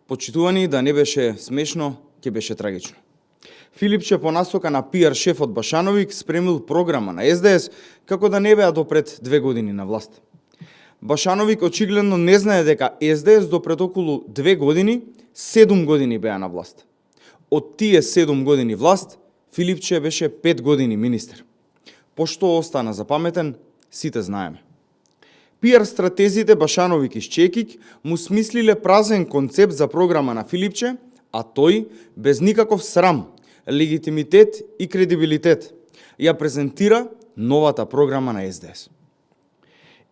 Почитувани, да не беше смешно, ќе беше трагично. Филипче по насока на пиар шефот Башановиќ спремил програма на СДС како да не беа допред 2 години на власт. Башановиќ очигледно не знае дека СДС допред околу 2 години, 7 години беа на власт. Од тие 7 години власт, Филипче беше 5 години министер. Пошто остана запаметен, сите знаеме. Пиар стратезите Башановиќ и Чекиќ му смислиле празен концепт за програма на Филипче, а тој, без никаков срам, легитимитет и кредибилитет, ја презентира новата програма на СДС.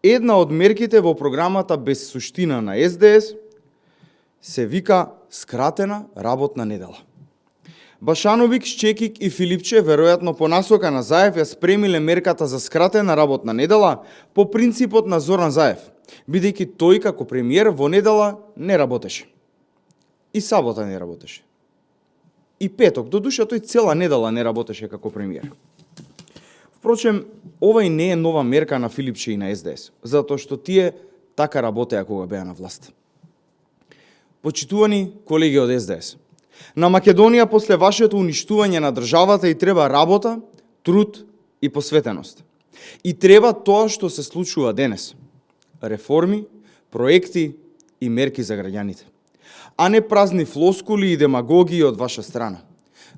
Една од мерките во програмата без суштина на СДС се вика скратена работна недела. Башановиќ, Чекиќ и Филипче, веројатно по насока на Заев, ја спремиле мерката за скратена работна недела по принципот на Зоран Заев, бидејќи тој како премиер во недела не работеше. И сабота не работеше. И петок, до душа тој цела недела не работеше како премиер. Впрочем, овај не е нова мерка на Филипче и на СДС, затоа што тие така работеа кога беа на власт. Почитувани колеги од СДС, на Македонија после вашето уништување на државата и треба работа, труд и посветеност. И треба тоа што се случува денес. Реформи, проекти и мерки за граѓаните. А не празни флоскули и демагогии од ваша страна.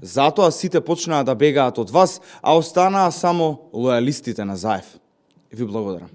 Затоа сите почнаа да бегаат од вас, а останаа само лојалистите на Заев. Ви благодарам.